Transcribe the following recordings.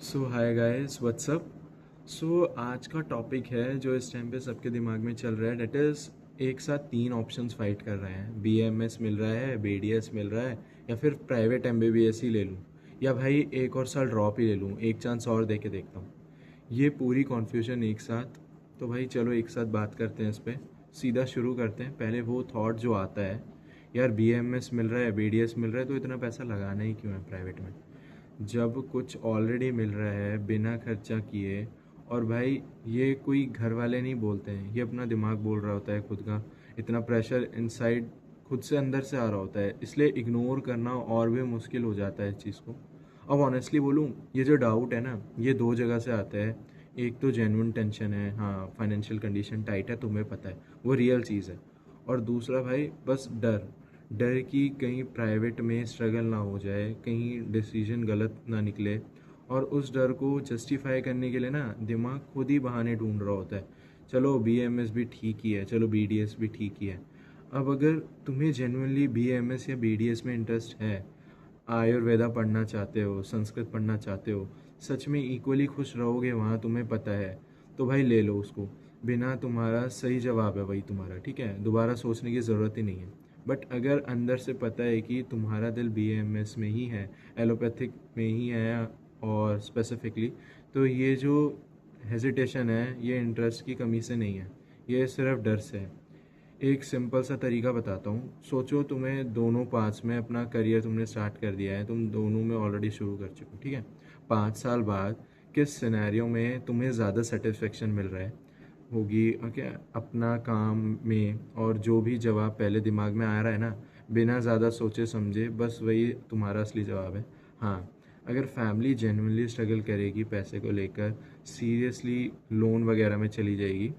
सो hi guys what's up. सो आज का topic है जो इस टाइम पे सबके दिमाग में चल रहा है, डेट इज़ एक साथ तीन ऑप्शंस फाइट कर रहे हैं। बीएमएस मिल रहा है, बीडीएस मिल रहा है, या फिर प्राइवेट एमबीबीएस ही ले लूँ, या भाई एक और साल ड्रॉप ही ले लूँ, एक चांस और दे के देखता हूँ। ये पूरी कॉन्फ्यूजन एक साथ। तो भाई चलो एक साथ बात करते हैं इस पर, सीधा शुरू करते हैं। पहले वो थॉट जो आता है, यार बीएमएस मिल रहा है, बीडीएस मिल रहा है, तो इतना पैसा लगाना ही क्यों है प्राइवेट में, जब कुछ ऑलरेडी मिल रहा है बिना खर्चा किए। और भाई ये कोई घर वाले नहीं बोलते हैं, ये अपना दिमाग बोल रहा होता है खुद का। इतना प्रेशर इनसाइड खुद से अंदर से आ रहा होता है, इसलिए इग्नोर करना और भी मुश्किल हो जाता है इस चीज़ को। अब ऑनेस्टली बोलूँ, ये जो डाउट है ना, ये दो जगह से आता है। एक तो जेन्युइन टेंशन है, हाँ फाइनेंशियल कंडीशन टाइट है, तुम्हें पता है वो रियल चीज़ है। और दूसरा भाई बस डर, डर कि कहीं प्राइवेट में स्ट्रगल ना हो जाए, कहीं डिसीजन गलत ना निकले। और उस डर को जस्टिफाई करने के लिए ना दिमाग खुद ही बहाने ढूंढ रहा होता है। चलो बीएमएस भी ठीक ही है, चलो बीडीएस भी ठीक ही है। अब अगर तुम्हें जेन्युइनली बीएमएस या बीडीएस में इंटरेस्ट है, आयुर्वेदा पढ़ना चाहते हो, संस्कृत पढ़ना चाहते हो, सच में इक्वली खुश रहोगे वहाँ तुम्हें पता है, तो भाई ले लो उसको। बिना तुम्हारा सही जवाब है वही तुम्हारा, ठीक है, दोबारा सोचने की ज़रूरत ही नहीं है। बट अगर अंदर से पता है कि तुम्हारा दिल बीएमएस में ही है, एलोपैथिक में ही है और स्पेसिफिकली, तो ये जो हेजिटेशन है ये इंटरेस्ट की कमी से नहीं है, ये सिर्फ डर से है। एक सिंपल सा तरीका बताता हूँ। सोचो तुम्हें दोनों पार्ट्स में अपना करियर तुमने स्टार्ट कर दिया है, तुम दोनों में ऑलरेडी शुरू कर चुके हो, ठीक है। 5 साल बाद किस सिनेरियो में तुम्हें ज़्यादा सेटिस्फेक्शन मिल रहा है होगी, ओके, अपना काम में, और जो भी जवाब पहले दिमाग में आ रहा है ना, बिना ज़्यादा सोचे समझे, बस वही तुम्हारा असली जवाब है। हाँ, अगर फैमिली जेन्युइनली स्ट्रगल करेगी पैसे को लेकर, सीरियसली लोन वगैरह में चली जाएगी,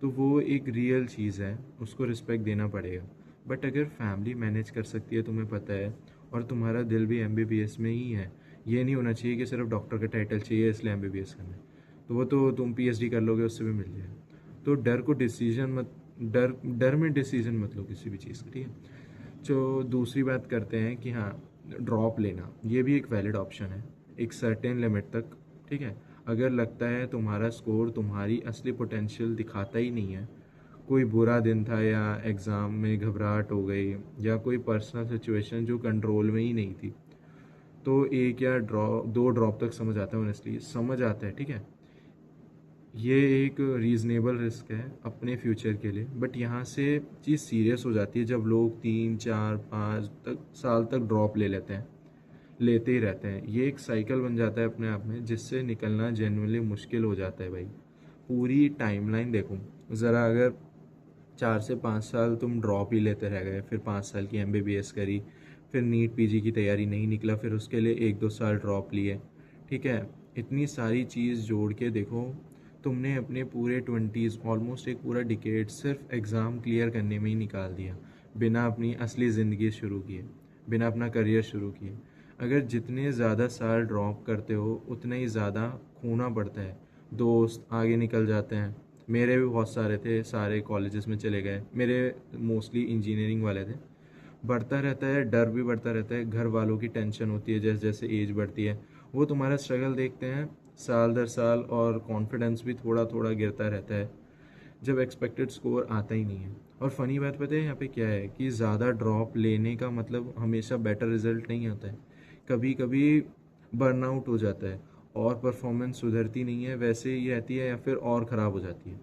तो वो एक रियल चीज़ है, उसको रिस्पेक्ट देना पड़ेगा। बट अगर फैमिली मैनेज कर सकती है, तुम्हें पता है, और तुम्हारा दिल भी एमबीबीएस में ही है, ये नहीं होना चाहिए कि सिर्फ डॉक्टर का टाइटल चाहिए इसलिए एमबीबीएस करना है, तो वो तो तुम पीएचडी कर लोगे उससे भी मिल जाएगा। तो डर को डिसीजन मत, डर डर में डिसीजन मत लो किसी भी चीज़ का, ठीक है। जो दूसरी बात करते हैं कि हाँ, ड्रॉप लेना ये भी एक वैलिड ऑप्शन है एक सर्टेन लिमिट तक, ठीक है। अगर लगता है तुम्हारा स्कोर तुम्हारी असली पोटेंशियल दिखाता ही नहीं है, कोई बुरा दिन था, या एग्ज़ाम में घबराहट हो गई, या कोई पर्सनल सिचुएशन जो कंट्रोल में ही नहीं थी, तो एक या दो ड्रॉप तक समझ आता है, ऑनेस्टली समझ आता है, ठीक है। ये एक रीज़नेबल रिस्क है अपने फ्यूचर के लिए। बट यहाँ से चीज़ सीरियस हो जाती है जब लोग 3 4 5 साल तक ड्रॉप ले लेते हैं, लेते ही रहते हैं। ये एक साइकिल बन जाता है अपने आप में, जिससे निकलना जेन्युइनली मुश्किल हो जाता है भाई। पूरी टाइमलाइन देखो ज़रा, अगर 4 से 5 साल तुम ड्रॉप ही लेते रह गए, फिर 5 साल की एमबीबीएस करी, फिर नीट पीजी की तैयारी नहीं निकला, फिर उसके लिए 1 2 साल ड्रॉप लिए, ठीक है। इतनी सारी चीज़ जोड़ के देखो, तुमने अपने पूरे 20s, ऑलमोस्ट एक पूरा डिकेड सिर्फ एग्ज़ाम क्लियर करने में ही निकाल दिया, बिना अपनी असली ज़िंदगी शुरू किए, बिना अपना करियर शुरू किए। अगर जितने ज़्यादा साल ड्रॉप करते हो उतना ही ज़्यादा खोना पड़ता है। दोस्त आगे निकल जाते हैं, मेरे भी बहुत सारे थे, सारे कॉलेजेस में चले गए, मेरे मोस्टली इंजीनियरिंग वाले थे। बढ़ता रहता है, डर भी बढ़ता रहता है, घर वालों की टेंशन होती है, जैसे जैसे एज बढ़ती है वो तुम्हारा स्ट्रगल देखते हैं साल दर साल, और कॉन्फिडेंस भी थोड़ा थोड़ा गिरता रहता है जब एक्सपेक्टेड स्कोर आता ही नहीं है। और फ़नी बात पता है यहाँ पे क्या है, कि ज़्यादा ड्रॉप लेने का मतलब हमेशा बेटर रिजल्ट नहीं आता है। कभी कभी बर्नआउट हो जाता है और परफॉर्मेंस सुधरती नहीं है, वैसे ही रहती है, या फिर और ख़राब हो जाती है।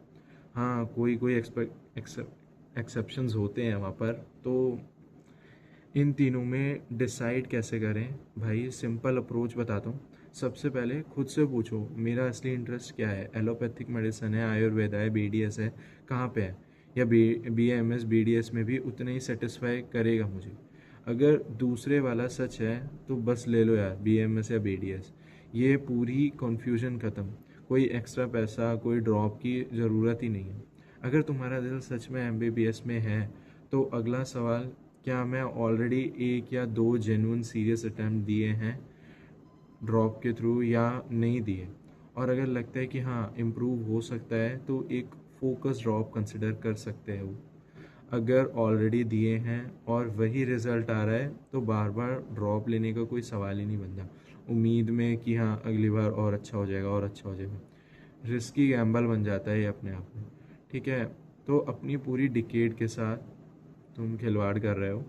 हाँ, कोई कोई एक्सेप्शंस होते हैं वहाँ पर। तो इन तीनों में डिसाइड कैसे करें भाई, सिंपल अप्रोच बताता हूँ। सबसे पहले खुद से पूछो, मेरा असली इंटरेस्ट क्या है, एलोपैथिक मेडिसिन है, आयुर्वेदा है, बीडीएस है, कहाँ पे है। या बीएमएस बीडीएस में भी उतना ही सेटिस्फाई करेगा मुझे। अगर दूसरे वाला सच है तो बस ले लो यार, बीएमएस या बीडीएस, ये पूरी कन्फ्यूजन ख़त्म। कोई एक्स्ट्रा पैसा, कोई ड्रॉप की ज़रूरत ही नहीं है। अगर तुम्हारा दिल सच में एमबीबीएस में है, तो अगला सवाल, क्या मैं ऑलरेडी एक या दो जेन्युइन सीरियस अटैम्प्ट दिए हैं ड्रॉप के थ्रू, या नहीं दिए। और अगर लगता है कि हाँ इम्प्रूव हो सकता है, तो एक फोकस ड्रॉप कंसिडर कर सकते हो। अगर ऑलरेडी दिए हैं और वही रिज़ल्ट आ रहा है, तो बार बार ड्रॉप लेने का कोई सवाल ही नहीं बनता। उम्मीद में कि हाँ अगली बार और अच्छा हो जाएगा और अच्छा हो जाएगा। रिस्की गैम्बल बन जाता है ये अपने आप में, ठीक है। तो अपनी पूरी डिकेड के साथ तुम खिलवाड़ कर रहे हो,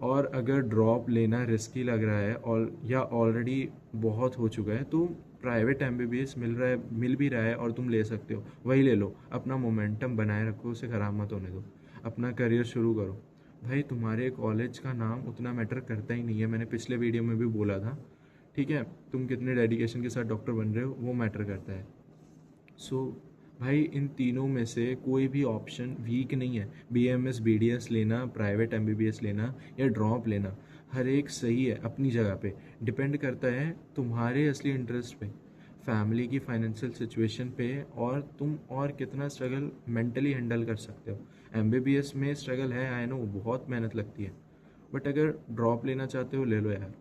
और अगर ड्रॉप लेना रिस्की लग रहा है और या ऑलरेडी बहुत हो चुका है, तो प्राइवेट एमबीबीएस मिल भी रहा है और तुम ले सकते हो, वही ले लो। अपना मोमेंटम बनाए रखो, उसे ख़राब मत होने दो, अपना करियर शुरू करो। भाई तुम्हारे कॉलेज का नाम उतना मैटर करता ही नहीं है, मैंने पिछले वीडियो में भी बोला था, ठीक है। तुम कितने डेडिकेशन के साथ डॉक्टर बन रहे हो वो मैटर करता है। सो भाई इन तीनों में से कोई भी ऑप्शन वीक नहीं है। बीएमएस बीडीएस लेना, प्राइवेट एमबीबीएस लेना या ड्रॉप लेना, हर एक सही है अपनी जगह पे। डिपेंड करता है तुम्हारे असली इंटरेस्ट पे, फैमिली की फाइनेंशियल सिचुएशन पे, और तुम और कितना स्ट्रगल मेंटली हैंडल कर सकते हो। एमबीबीएस में स्ट्रगल है, आई नो, बहुत मेहनत लगती है, बट अगर ड्रॉप लेना चाहते हो ले लो यार।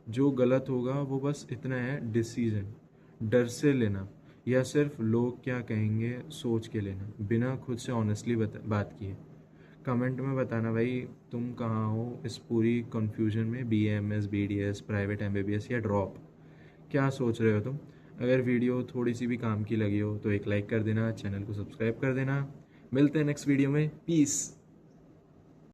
जो गलत होगा वो बस इतना है, डिसीजन डर से लेना या सिर्फ लोग क्या कहेंगे सोच के लेना, बिना खुद से ऑनेस्टली बात किए। कमेंट में बताना भाई तुम कहाँ हो इस पूरी कन्फ्यूजन में, बीएमएस बीडीएस, प्राइवेट एमबीबीएस या ड्रॉप, क्या सोच रहे हो तुम। अगर वीडियो थोड़ी सी भी काम की लगी हो तो एक लाइक कर देना, चैनल को सब्सक्राइब कर देना। मिलते हैं नेक्स्ट वीडियो में, पीस।